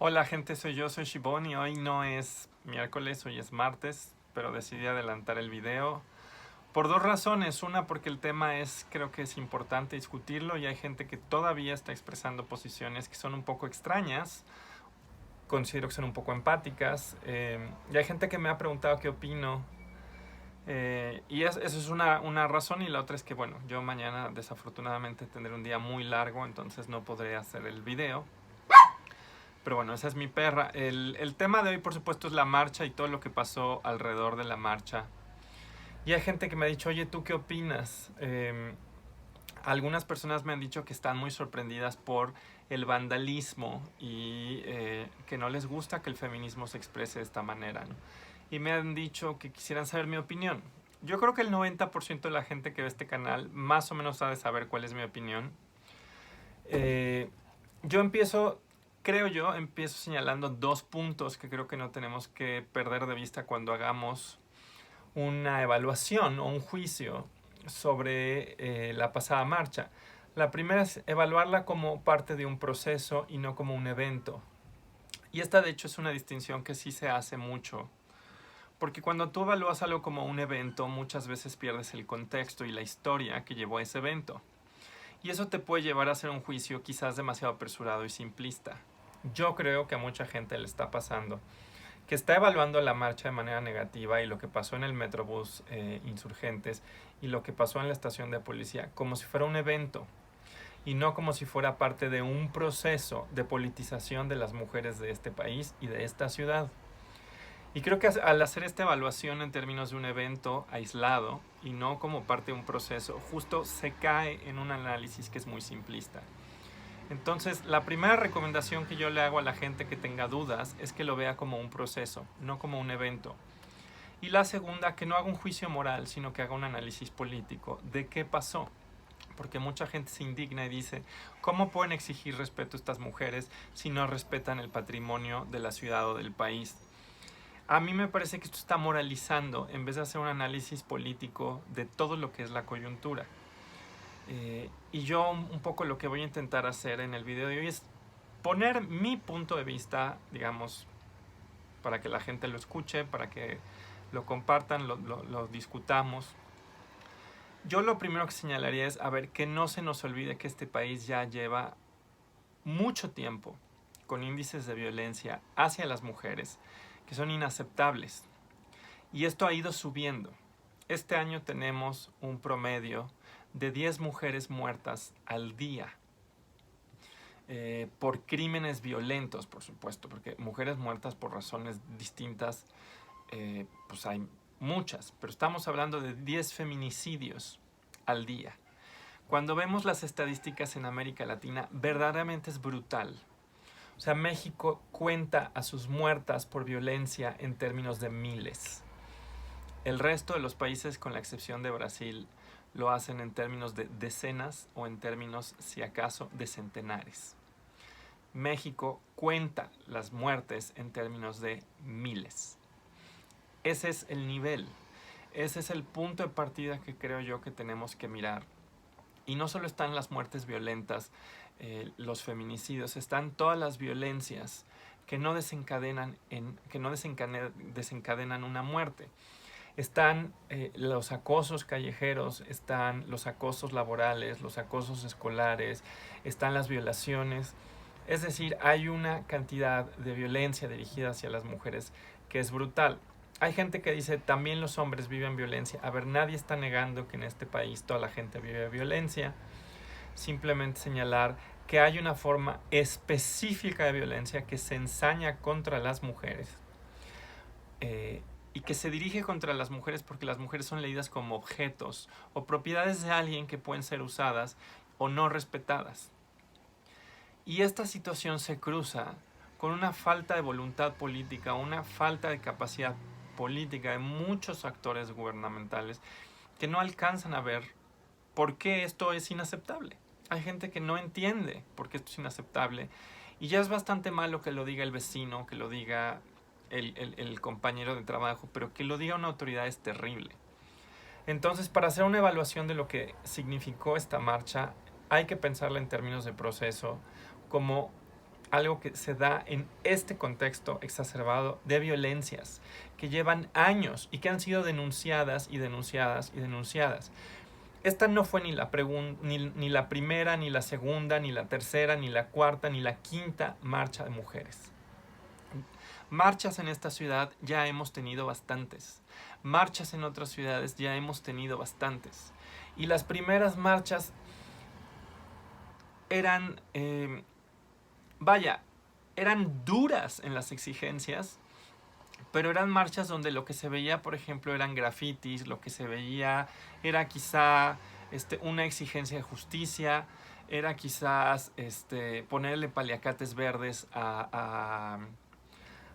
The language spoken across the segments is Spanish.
Hola gente, soy Shibón y hoy no es miércoles, hoy es martes, pero decidí adelantar el video por dos razones. Una, porque el tema creo que es importante discutirlo y hay gente que todavía está expresando posiciones que son un poco extrañas, considero que son un poco empáticas, y hay gente que me ha preguntado qué opino. Eso es una razón, y la otra es que, bueno, yo mañana desafortunadamente tendré un día muy largo, entonces no podré hacer el video. Pero bueno, esa es mi perra. El tema de hoy, por supuesto, es la marcha y todo lo que pasó alrededor de la marcha. Y hay gente que me ha dicho, oye, ¿tú qué opinas? Algunas personas me han dicho que están muy sorprendidas por el vandalismo y que no les gusta que el feminismo se exprese de esta manera, ¿no? Y me han dicho que quisieran saber mi opinión. Yo creo que el 90% de la gente que ve este canal más o menos ha de saber cuál es mi opinión. Eh, yo empiezo señalando dos puntos que creo que no tenemos que perder de vista cuando hagamos una evaluación o un juicio sobre la pasada marcha. La primera es evaluarla como parte de un proceso y no como un evento. Y esta de hecho es una distinción que sí se hace mucho. Porque cuando tú evalúas algo como un evento, muchas veces pierdes el contexto y la historia que llevó a ese evento. Y eso te puede llevar a hacer un juicio quizás demasiado apresurado y simplista. Yo creo que a mucha gente le está pasando que está evaluando la marcha de manera negativa y lo que pasó en el Metrobús Insurgentes y lo que pasó en la estación de policía como si fuera un evento y no como si fuera parte de un proceso de politización de las mujeres de este país y de esta ciudad. Y creo que al hacer esta evaluación en términos de un evento aislado y no como parte de un proceso, justo se cae en un análisis que es muy simplista. Entonces, la primera recomendación que yo le hago a la gente que tenga dudas es que lo vea como un proceso, no como un evento. Y la segunda, que no haga un juicio moral, sino que haga un análisis político de qué pasó. Porque mucha gente se indigna y dice, ¿cómo pueden exigir respeto a estas mujeres si no respetan el patrimonio de la ciudad o del país? A mí me parece que esto está moralizando en vez de hacer un análisis político de todo lo que es la coyuntura. Y yo un poco lo que voy a intentar hacer en el video de hoy es poner mi punto de vista, digamos, para que la gente lo escuche, para que lo compartan, lo discutamos. Yo lo primero que señalaría es, a ver, que no se nos olvide que este país ya lleva mucho tiempo con índices de violencia hacia las mujeres que son inaceptables. Y esto ha ido subiendo. Este año tenemos un promedio de 10 mujeres muertas al día. Por crímenes violentos, por supuesto, porque mujeres muertas por razones distintas, pues hay muchas, pero estamos hablando de 10 feminicidios al día. Cuando vemos las estadísticas en América Latina, verdaderamente es brutal. O sea, México cuenta a sus muertas por violencia en términos de miles. El resto de los países, con la excepción de Brasil, lo hacen en términos de decenas o en términos, si acaso, de centenares. México cuenta las muertes en términos de miles. Ese es el nivel, ese es el punto de partida que creo yo que tenemos que mirar. Y no solo están las muertes violentas, los feminicidios, están todas las violencias que no desencadenan una muerte. Están los acosos callejeros, están los acosos laborales, los acosos escolares, están las violaciones. Es decir, hay una cantidad de violencia dirigida hacia las mujeres que es brutal. Hay gente que dice, también los hombres viven violencia. A ver, nadie está negando que en este país toda la gente vive violencia. Simplemente señalar que hay una forma específica de violencia que se ensaña contra las mujeres. Y que se dirige contra las mujeres porque las mujeres son leídas como objetos o propiedades de alguien que pueden ser usadas o no respetadas. Y esta situación se cruza con una falta de voluntad política, una falta de capacidad política de muchos actores gubernamentales que no alcanzan a ver por qué esto es inaceptable. Hay gente que no entiende por qué esto es inaceptable y ya es bastante malo que lo diga el vecino, que lo diga el compañero de trabajo, pero que lo diga una autoridad es terrible. Entonces, para hacer una evaluación de lo que significó esta marcha, hay que pensarla en términos de proceso, como algo que se da en este contexto exacerbado de violencias que llevan años y que han sido denunciadas y denunciadas y denunciadas. Esta no fue ni la primera, ni la segunda, ni la tercera, ni la cuarta, ni la quinta marcha de mujeres. Marchas en esta ciudad ya hemos tenido bastantes. Marchas en otras ciudades ya hemos tenido bastantes. Y las primeras marchas eran, eran duras en las exigencias, pero eran marchas donde lo que se veía, por ejemplo, eran grafitis, lo que se veía era quizá una exigencia de justicia, era quizás ponerle paliacates verdes a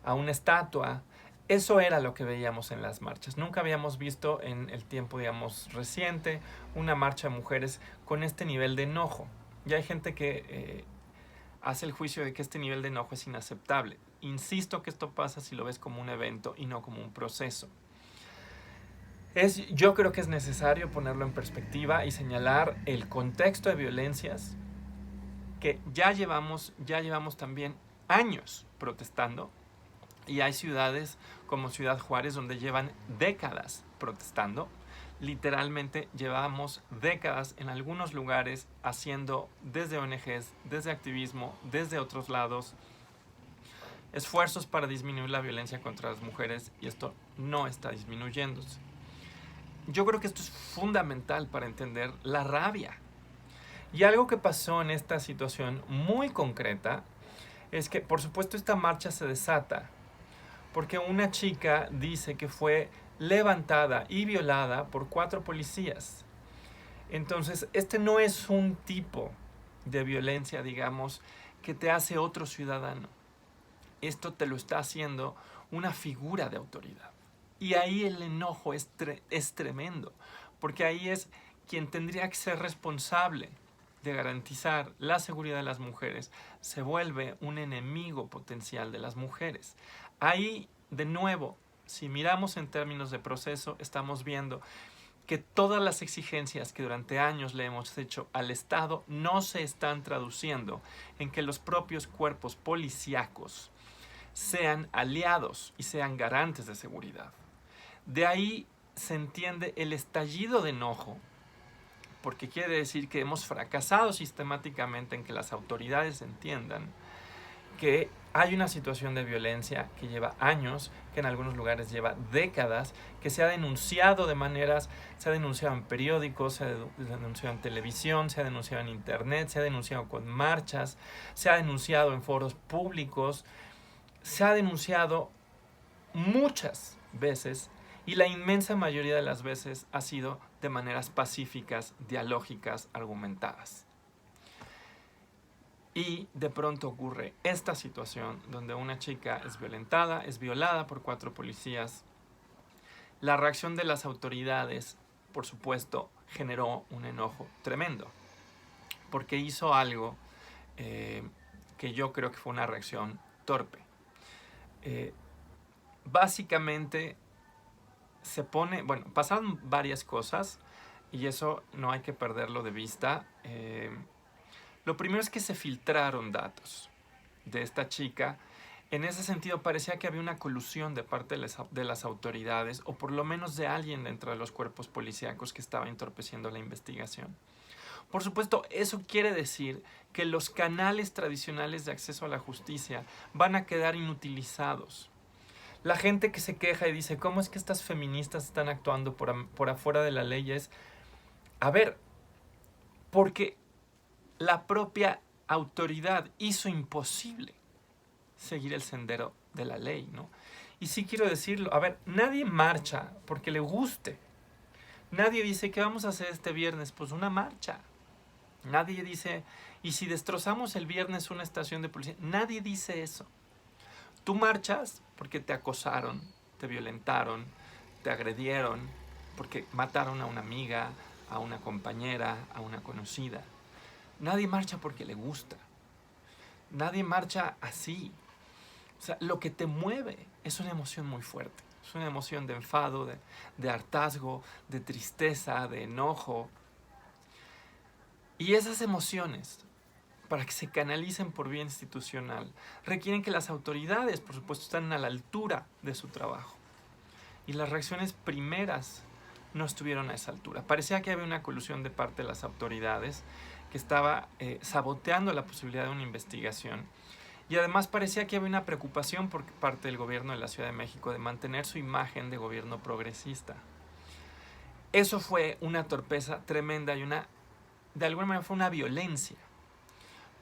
una estatua. Eso era lo que veíamos en las marchas. Nunca habíamos visto en el tiempo, digamos, reciente una marcha de mujeres con este nivel de enojo. Ya hay gente que hace el juicio de que este nivel de enojo es inaceptable. Insisto que esto pasa si lo ves como un evento y no como un proceso. Yo creo que es necesario ponerlo en perspectiva y señalar el contexto de violencias que ya llevamos también años protestando, y hay ciudades como Ciudad Juárez donde llevan décadas protestando. Literalmente llevamos décadas en algunos lugares haciendo desde ONGs, desde activismo, desde otros lados, esfuerzos para disminuir la violencia contra las mujeres, y esto no está disminuyéndose. Yo creo que esto es fundamental para entender la rabia. Y algo que pasó en esta situación muy concreta es que, por supuesto, esta marcha se desata porque una chica dice que fue levantada y violada por 4 policías. Entonces, este no es un tipo de violencia, digamos, que te hace otro ciudadano. Esto te lo está haciendo una figura de autoridad. Y ahí el enojo es tremendo, porque ahí es quien tendría que ser responsable de garantizar la seguridad de las mujeres, se vuelve un enemigo potencial de las mujeres. Ahí, de nuevo, si miramos en términos de proceso, estamos viendo que todas las exigencias que durante años le hemos hecho al Estado no se están traduciendo en que los propios cuerpos policíacos sean aliados y sean garantes de seguridad. De ahí se entiende el estallido de enojo, porque quiere decir que hemos fracasado sistemáticamente en que las autoridades entiendan que hay una situación de violencia que lleva años, que en algunos lugares lleva décadas, que se ha denunciado se ha denunciado en periódicos, se ha denunciado en televisión, se ha denunciado en internet, se ha denunciado con marchas, se ha denunciado en foros públicos, se ha denunciado muchas veces, y la inmensa mayoría de las veces ha sido de maneras pacíficas, dialógicas, argumentadas. Y de pronto ocurre esta situación donde una chica es violentada, es violada por 4 policías. La reacción de las autoridades, por supuesto, generó un enojo tremendo, porque hizo algo que yo creo que fue una reacción torpe. Básicamente pasaron varias cosas y eso no hay que perderlo de vista. Lo primero es que se filtraron datos de esta chica. En ese sentido parecía que había una colusión de parte de las autoridades, o por lo menos de alguien dentro de los cuerpos policíacos que estaba entorpeciendo la investigación. Por supuesto, eso quiere decir que los canales tradicionales de acceso a la justicia van a quedar inutilizados. La gente que se queja y dice, ¿cómo es que estas feministas están actuando por afuera de la ley? A ver, porque la propia autoridad hizo imposible seguir el sendero de la ley, ¿no? Y sí quiero decirlo, a ver, nadie marcha porque le guste. Nadie dice, ¿qué vamos a hacer este viernes? Pues una marcha. Nadie dice, ¿y si destrozamos el viernes una estación de policía? Nadie dice eso. Tú marchas porque te acosaron, te violentaron, te agredieron, porque mataron a una amiga, a una compañera, a una conocida. Nadie marcha porque le gusta. Nadie marcha así. O sea, lo que te mueve es una emoción muy fuerte. Es una emoción de enfado, de hartazgo, de tristeza, de enojo. Y esas emociones, para que se canalicen por vía institucional, requieren que las autoridades, por supuesto, estén a la altura de su trabajo. Y las reacciones primeras no estuvieron a esa altura. Parecía que había una colusión de parte de las autoridades que estaba saboteando la posibilidad de una investigación. Y además parecía que había una preocupación por parte del gobierno de la Ciudad de México de mantener su imagen de gobierno progresista. Eso fue una torpeza tremenda y de alguna manera fue una violencia.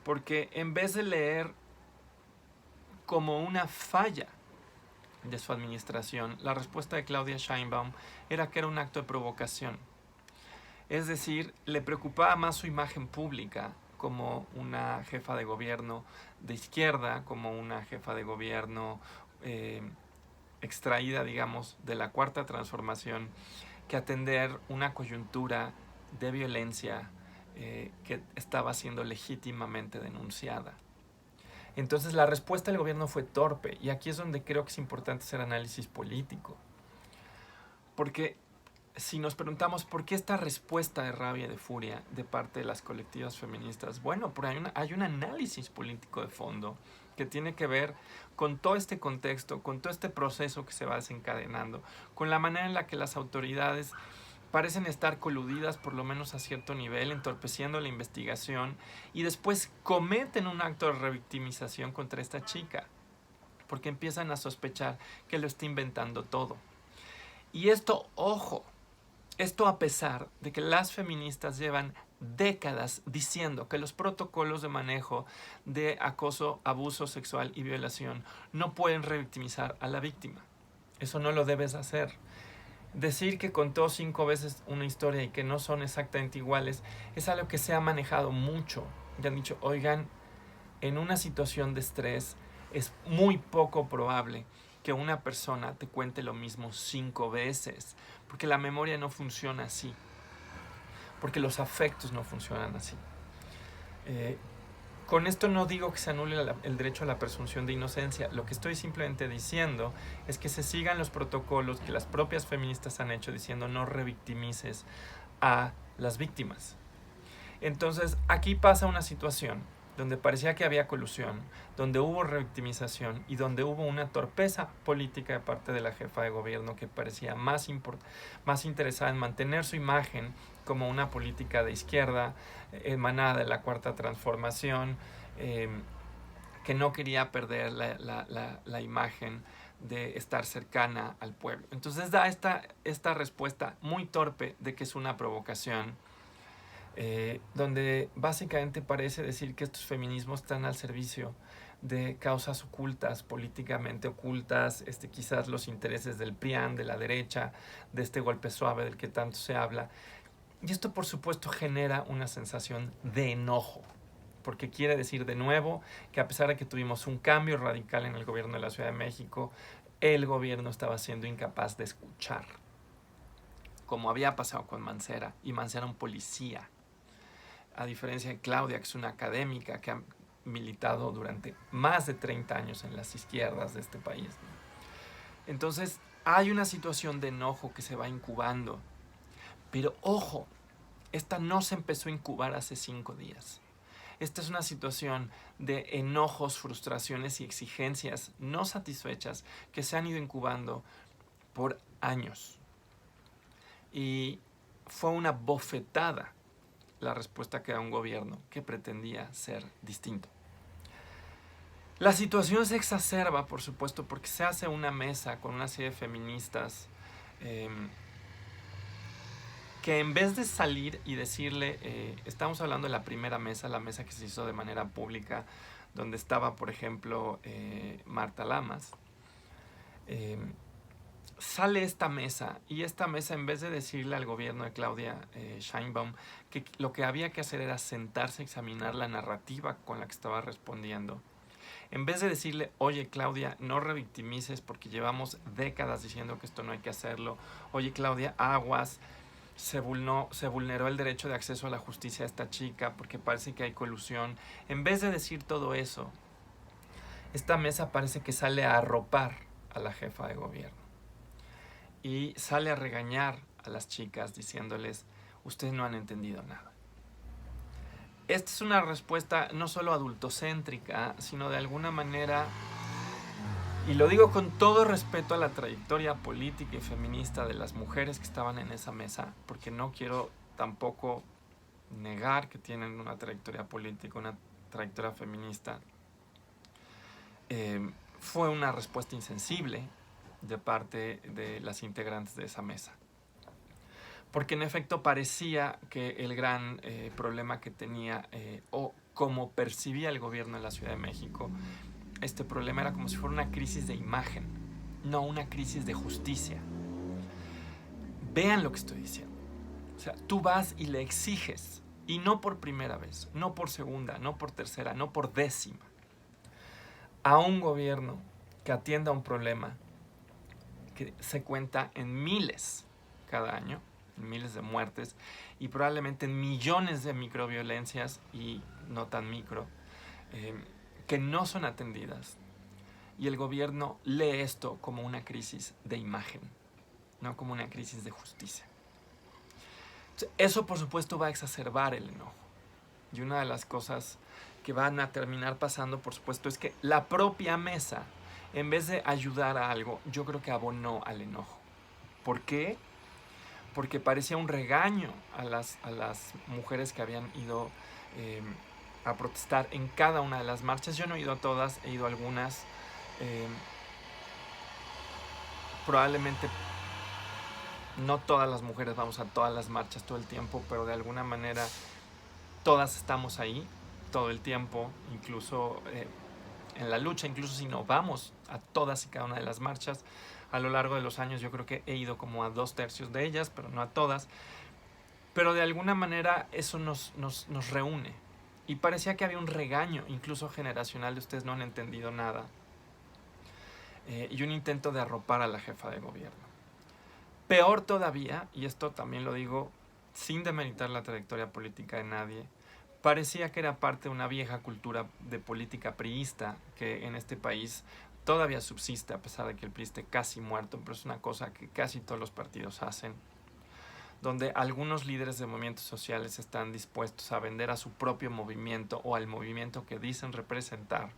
Porque en vez de leer como una falla de su administración, la respuesta de Claudia Sheinbaum era que era un acto de provocación. Es decir, le preocupaba más su imagen pública como una jefa de gobierno de izquierda, como una jefa de gobierno extraída, digamos, de la Cuarta Transformación, que atender una coyuntura de violencia que estaba siendo legítimamente denunciada. Entonces la respuesta del gobierno fue torpe, y aquí es donde creo que es importante hacer análisis político. Porque si nos preguntamos por qué esta respuesta de rabia y de furia de parte de las colectivas feministas, bueno, porque hay un análisis político de fondo que tiene que ver con todo este contexto, con todo este proceso que se va desencadenando, con la manera en la que las autoridades parecen estar coludidas, por lo menos a cierto nivel, entorpeciendo la investigación, y después cometen un acto de revictimización contra esta chica, porque empiezan a sospechar que lo está inventando todo. Y esto, ojo, esto a pesar de que las feministas llevan décadas diciendo que los protocolos de manejo de acoso, abuso sexual y violación no pueden revictimizar a la víctima. Eso no lo debes hacer. Decir que contó 5 veces una historia y que no son exactamente iguales es algo que se ha manejado mucho. Ya han dicho, oigan, en una situación de estrés es muy poco probable que una persona te cuente lo mismo 5 veces, porque la memoria no funciona así, porque los afectos no funcionan así. Con esto no digo que se anule el derecho a la presunción de inocencia. Lo que estoy simplemente diciendo es que se sigan los protocolos que las propias feministas han hecho, diciendo no revictimices a las víctimas. Entonces aquí pasa una situación donde parecía que había colusión, donde hubo revictimización y donde hubo una torpeza política de parte de la jefa de gobierno que parecía más interesada en mantener su imagen como una política de izquierda emanada de la Cuarta Transformación, que no quería perder la imagen de estar cercana al pueblo. Entonces da esta respuesta muy torpe de que es una provocación, donde básicamente parece decir que estos feminismos están al servicio de causas ocultas, políticamente ocultas, quizás los intereses del PRIAN, de la derecha, de este golpe suave del que tanto se habla. Y esto, por supuesto, genera una sensación de enojo, porque quiere decir de nuevo que a pesar de que tuvimos un cambio radical en el gobierno de la Ciudad de México, el gobierno estaba siendo incapaz de escuchar, como había pasado con Mancera, y Mancera un policía, a diferencia de Claudia, que es una académica que ha militado durante más de 30 años en las izquierdas de este país. Entonces hay una situación de enojo que se va incubando, pero ojo, esta no se empezó a incubar hace 5 días. Esta es una situación de enojos, frustraciones y exigencias no satisfechas que se han ido incubando por años. Y fue una bofetada la respuesta que da un gobierno que pretendía ser distinto. La situación se exacerba, por supuesto, porque se hace una mesa con una serie de feministas que en vez de salir y decirle, estamos hablando de la primera mesa, la mesa que se hizo de manera pública, donde estaba, por ejemplo, Marta Lamas, sale esta mesa, y esta mesa, en vez de decirle al gobierno de Claudia Sheinbaum que lo que había que hacer era sentarse a examinar la narrativa con la que estaba respondiendo, en vez de decirle, oye Claudia, no revictimices porque llevamos décadas diciendo que esto no hay que hacerlo, oye Claudia, aguas, se vulneró el derecho de acceso a la justicia a esta chica porque parece que hay colusión. En vez de decir todo eso, esta mesa parece que sale a arropar a la jefa de gobierno y sale a regañar a las chicas diciéndoles, ustedes no han entendido nada. esta es una respuesta no solo adultocéntrica, sino de alguna manera, y lo digo con todo respeto a la trayectoria política y feminista de las mujeres que estaban en esa mesa, porque no quiero tampoco negar que tienen una trayectoria política, una trayectoria feminista. Fue una respuesta insensible de parte de las integrantes de esa mesa. Porque en efecto parecía que el gran problema que tenía, o como percibía el gobierno de la Ciudad de México, este problema era como si fuera una crisis de imagen, no una crisis de justicia. Vean lo que estoy diciendo. O sea, tú vas y le exiges, y no por primera vez, no por segunda, no por tercera, no por décima, a un gobierno que atienda un problema que se cuenta en miles cada año, en miles de muertes y probablemente en millones de microviolencias y no tan micro, que no son atendidas. Y el gobierno lee esto como una crisis de imagen, no como una crisis de justicia. Eso, por supuesto, va a exacerbar el enojo. Y una de las cosas que van a terminar pasando, por supuesto, es que la propia mesa, en vez de ayudar a algo, yo creo que abonó al enojo. ¿Por qué? Porque parecía un regaño a las mujeres que habían ido a protestar en cada una de las marchas. Yo no he ido a todas, he ido a algunas. Probablemente no todas las mujeres vamos a todas las marchas todo el tiempo, pero de alguna manera todas estamos ahí todo el tiempo, incluso en la lucha, incluso si no vamos a todas y cada una de las marchas. A lo largo de los años yo creo que he ido como a 2/3 de ellas, pero no a todas. Pero de alguna manera eso nos reúne. Y parecía que había un regaño, incluso generacional, de ustedes no han entendido nada. Y un intento de arropar a la jefa de gobierno. Peor todavía, y esto también lo digo sin demeritar la trayectoria política de nadie, parecía que era parte de una vieja cultura de política priista que en este país todavía subsiste, a pesar de que el PRI esté casi muerto, pero es una cosa que casi todos los partidos hacen, donde algunos líderes de movimientos sociales están dispuestos a vender a su propio movimiento o al movimiento que dicen representar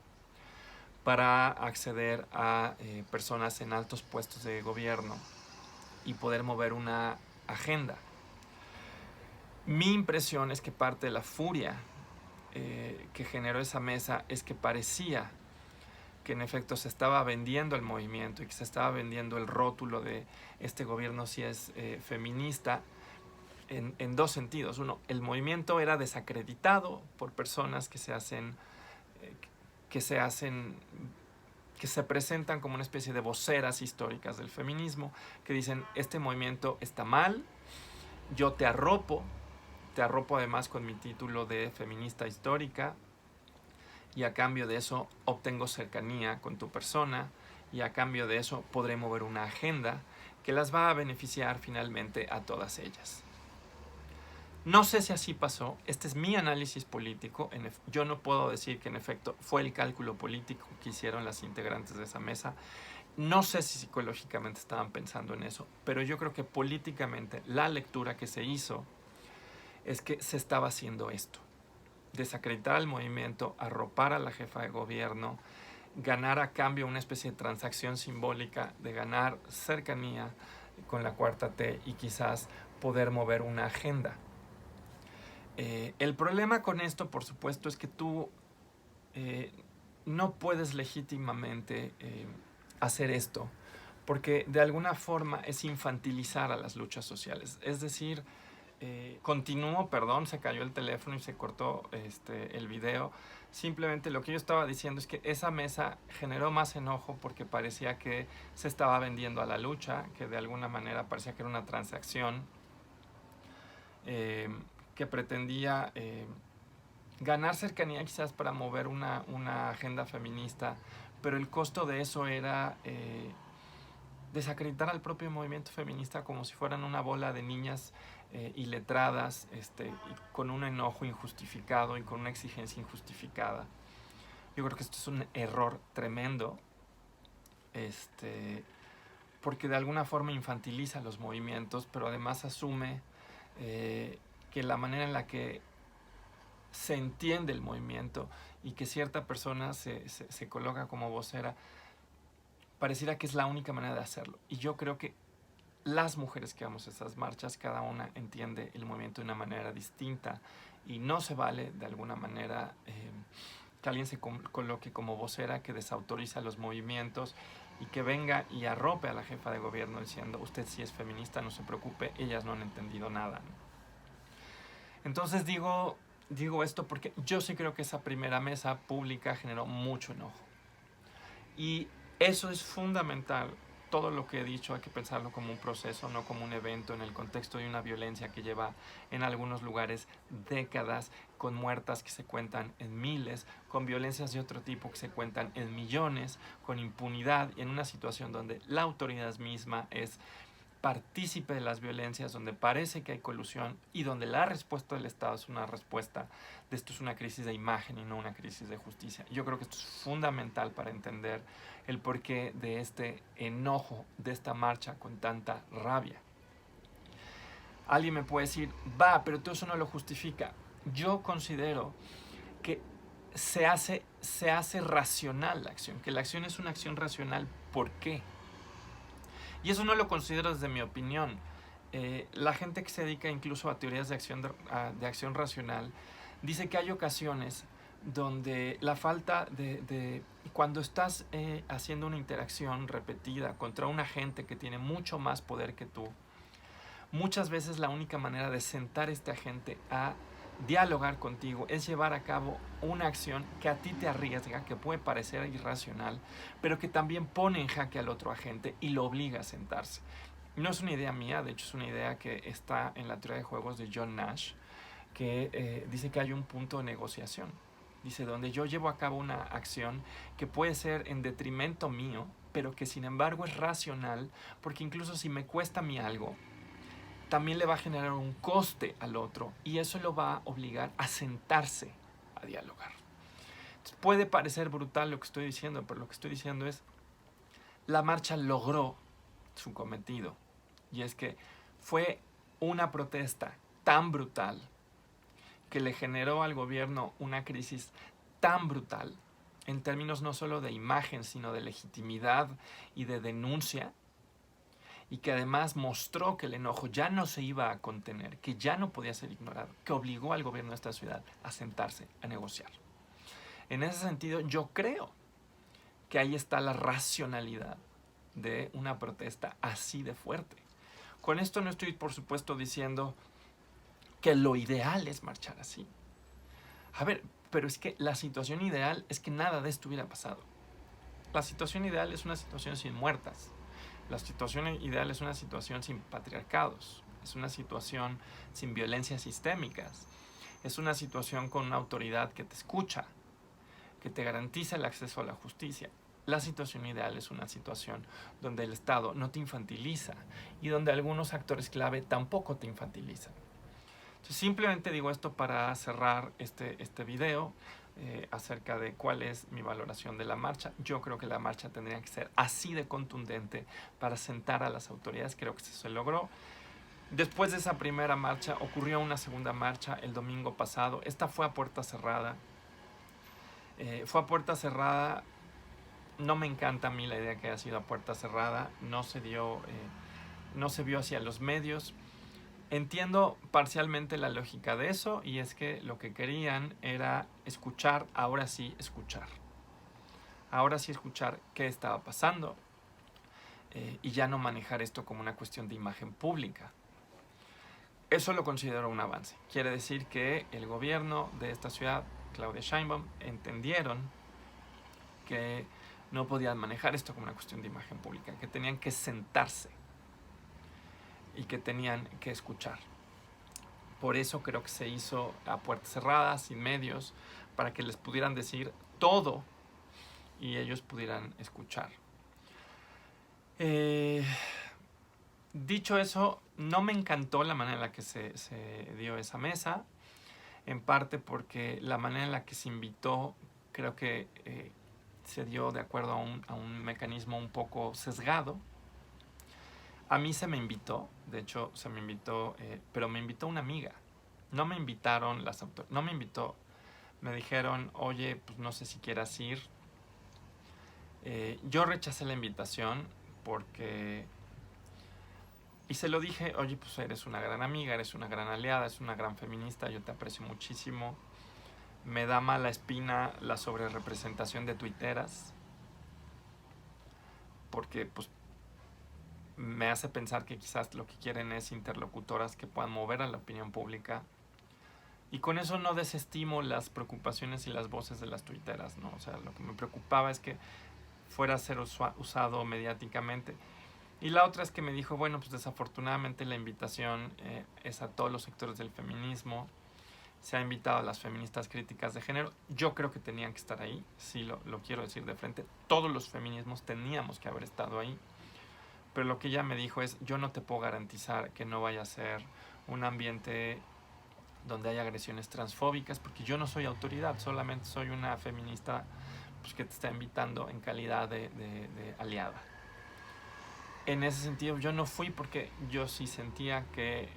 para acceder a personas en altos puestos de gobierno y poder mover una agenda. Mi impresión es que parte de la furia que generó esa mesa es que parecía que en efecto se estaba vendiendo el movimiento y que se estaba vendiendo el rótulo de este gobierno si es feminista en dos sentidos. Uno, el movimiento era desacreditado por personas que se presentan como una especie de voceras históricas del feminismo, que dicen, este movimiento está mal, yo te arropo además con mi título de feminista histórica, y a cambio de eso obtengo cercanía con tu persona, y a cambio de eso podré mover una agenda que las va a beneficiar finalmente a todas ellas. No sé si así pasó, este es mi análisis político, yo no puedo decir que en efecto fue el cálculo político que hicieron las integrantes de esa mesa. No sé si psicológicamente estaban pensando en eso, pero yo creo que políticamente la lectura que se hizo es que se estaba haciendo esto: desacreditar al movimiento, arropar a la jefa de gobierno, ganar a cambio una especie de transacción simbólica de ganar cercanía con la Cuarta T y quizás poder mover una agenda. El problema con esto, por supuesto, es que tú no puedes legítimamente hacer esto, porque de alguna forma es infantilizar a las luchas sociales. Es decir, continúo, perdón, se cayó el teléfono y se cortó el video. Simplemente lo que yo estaba diciendo es que esa mesa generó más enojo porque parecía que se estaba vendiendo a la lucha, que de alguna manera parecía que era una transacción que pretendía ganar cercanía quizás para mover una agenda feminista, pero el costo de eso era desacreditar al propio movimiento feminista como si fueran una bola de niñas iletradas, con un enojo injustificado y con una exigencia injustificada. Yo creo que esto es un error tremendo, porque de alguna forma infantiliza los movimientos, pero además asume que la manera en la que se entiende el movimiento y que cierta persona se coloca como vocera, pareciera que es la única manera de hacerlo. Y yo creo que las mujeres que vamos a estas marchas, cada una entiende el movimiento de una manera distinta y no se vale de alguna manera que alguien se coloque como vocera que desautoriza los movimientos y que venga y arrope a la jefa de gobierno diciendo usted sí es feminista, no se preocupe, ellas no han entendido nada, ¿no? Entonces digo esto porque yo sí creo que esa primera mesa pública generó mucho enojo y eso es fundamental. Todo lo que he dicho hay que pensarlo como un proceso, no como un evento en el contexto de una violencia que lleva en algunos lugares décadas, con muertas que se cuentan en miles, con violencias de otro tipo que se cuentan en millones, con impunidad y en una situación donde la autoridad misma es partícipe de las violencias, donde parece que hay colusión y donde la respuesta del Estado es una respuesta de esto es una crisis de imagen y no una crisis de justicia. Yo creo que esto es fundamental para entender el porqué de este enojo, de esta marcha con tanta rabia. Alguien me puede decir, va, pero todo eso no lo justifica. Yo considero que se hace racional la acción, que la acción es una acción racional. ¿Por qué? Y eso no lo considero desde mi opinión. La gente que se dedica incluso a teorías de acción racional dice que hay ocasiones donde la falta de cuando estás haciendo una interacción repetida contra un agente que tiene mucho más poder que tú, muchas veces la única manera de sentar a este agente a dialogar contigo es llevar a cabo una acción que a ti te arriesga, que puede parecer irracional, pero que también pone en jaque al otro agente y lo obliga a sentarse. No es una idea mía, de hecho es una idea que está en la teoría de juegos de John Nash, que dice que hay un punto de negociación. Dice, donde yo llevo a cabo una acción que puede ser en detrimento mío, pero que sin embargo es racional, porque incluso si me cuesta a mí algo, también le va a generar un coste al otro y eso lo va a obligar a sentarse a dialogar. Entonces, puede parecer brutal lo que estoy diciendo, pero lo que estoy diciendo es la marcha logró su cometido y es que fue una protesta tan brutal que le generó al gobierno una crisis tan brutal en términos no solo de imagen sino de legitimidad y de denuncia, y que además mostró que el enojo ya no se iba a contener, que ya no podía ser ignorado, que obligó al gobierno de esta ciudad a sentarse, a negociar. En ese sentido, yo creo que ahí está la racionalidad de una protesta así de fuerte. Con esto no estoy, por supuesto, diciendo que lo ideal es marchar así. A ver, pero es que la situación ideal es que nada de esto hubiera pasado. La situación ideal es una situación sin muertas. La situación ideal es una situación sin patriarcados, es una situación sin violencias sistémicas, es una situación con una autoridad que te escucha, que te garantiza el acceso a la justicia. La situación ideal es una situación donde el Estado no te infantiliza y donde algunos actores clave tampoco te infantilizan. Entonces, simplemente digo esto para cerrar este video acerca de cuál es mi valoración de la marcha. Yo creo que la marcha tendría que ser así de contundente para sentar a las autoridades. Creo que se logró. Después de esa primera marcha ocurrió una segunda marcha el domingo pasado. Esta fue a puerta cerrada. Fue a puerta cerrada. No me encanta a mí la idea que haya sido a puerta cerrada. No se vio hacia los medios. Entiendo parcialmente la lógica de eso y es que lo que querían era escuchar, ahora sí escuchar. Ahora sí escuchar qué estaba pasando y ya no manejar esto como una cuestión de imagen pública. Eso lo considero un avance. Quiere decir que el gobierno de esta ciudad, Claudia Sheinbaum, entendieron que no podían manejar esto como una cuestión de imagen pública, que tenían que sentarse y que tenían que escuchar. Por eso creo que se hizo a puertas cerradas, sin medios, para que les pudieran decir todo y ellos pudieran escuchar. Dicho eso, no me encantó la manera en la que se dio esa mesa, en parte porque la manera en la que se invitó creo que se dio de acuerdo a un mecanismo un poco sesgado. A mí se me invitó, de hecho se me invitó, pero me invitó una amiga. No me invitaron no me invitó me dijeron, oye, pues no sé si quieras ir. Yo rechacé la invitación porque... Y se lo dije, oye, pues eres una gran amiga, eres una gran aliada, eres una gran feminista, yo te aprecio muchísimo. Me da mala espina la sobrerepresentación de tuiteras, porque pues me hace pensar que quizás lo que quieren es interlocutoras que puedan mover a la opinión pública. Y con eso no desestimo las preocupaciones y las voces de las tuiteras, ¿no? O sea, lo que me preocupaba es que fuera a ser usado mediáticamente. Y la otra es que me dijo, bueno, pues desafortunadamente la invitación es a todos los sectores del feminismo. Se ha invitado a las feministas críticas de género. Yo creo que tenían que estar ahí, sí, lo quiero decir de frente. Todos los feminismos teníamos que haber estado ahí. Pero lo que ella me dijo es, yo no te puedo garantizar que no vaya a ser un ambiente donde haya agresiones transfóbicas, porque yo no soy autoridad, solamente soy una feminista pues, que te está invitando en calidad de aliada. En ese sentido yo no fui porque yo sí sentía que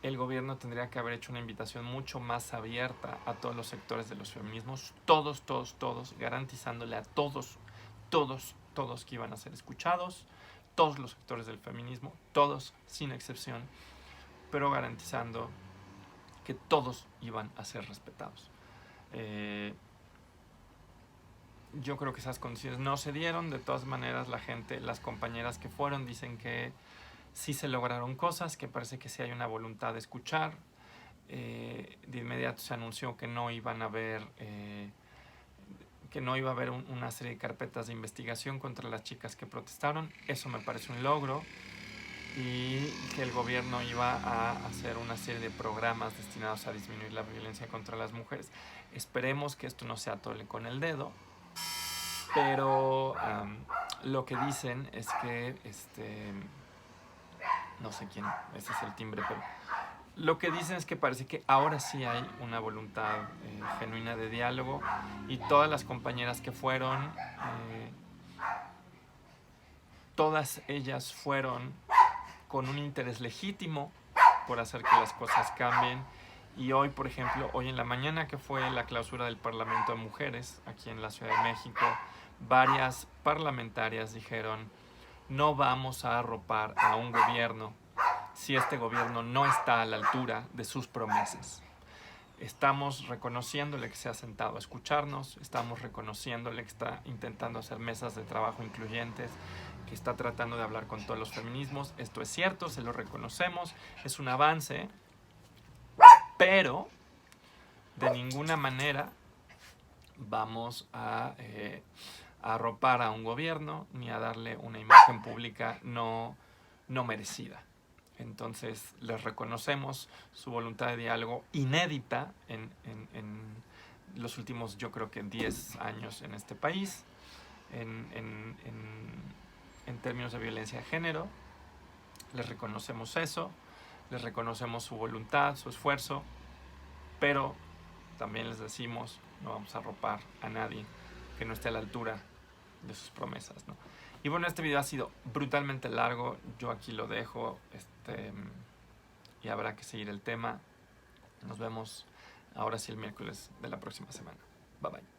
el gobierno tendría que haber hecho una invitación mucho más abierta a todos los sectores de los feminismos, todos, garantizándole a todos que iban a ser escuchados, todos los sectores del feminismo, todos, sin excepción, pero garantizando que todos iban a ser respetados. Yo creo que esas condiciones no se dieron. De todas maneras, la gente, las compañeras que fueron, dicen que sí se lograron cosas, que parece que sí hay una voluntad de escuchar. De inmediato se anunció que no iban a haber, que no iba a haber una serie de carpetas de investigación contra las chicas que protestaron. Eso me parece un logro. Y que el gobierno iba a hacer una serie de programas destinados a disminuir la violencia contra las mujeres. Esperemos que esto no se atole con el dedo, pero lo que dicen es que, no sé quién, ese es el timbre, pero lo que dicen es que parece que ahora sí hay una voluntad genuina de diálogo y todas las compañeras que fueron, todas ellas fueron con un interés legítimo por hacer que las cosas cambien. Y hoy, por ejemplo, hoy en la mañana que fue la clausura del Parlamento de Mujeres aquí en la Ciudad de México, varias parlamentarias dijeron, no vamos a arropar a un gobierno si este gobierno no está a la altura de sus promesas. Estamos reconociéndole que se ha sentado a escucharnos, estamos reconociéndole que está intentando hacer mesas de trabajo incluyentes, que está tratando de hablar con todos los feminismos. Esto es cierto, se lo reconocemos, es un avance, pero de ninguna manera vamos a arropar a un gobierno ni a darle una imagen pública no merecida. Entonces les reconocemos su voluntad de diálogo inédita en los últimos, yo creo que 10 años en este país, en términos de violencia de género. Les reconocemos eso, les reconocemos su voluntad, su esfuerzo, pero también les decimos, no vamos a arropar a nadie que no esté a la altura de sus promesas, ¿no? Y bueno, este video ha sido brutalmente largo, yo aquí lo dejo, y habrá que seguir el tema. Nos vemos ahora sí el miércoles de la próxima semana. Bye bye.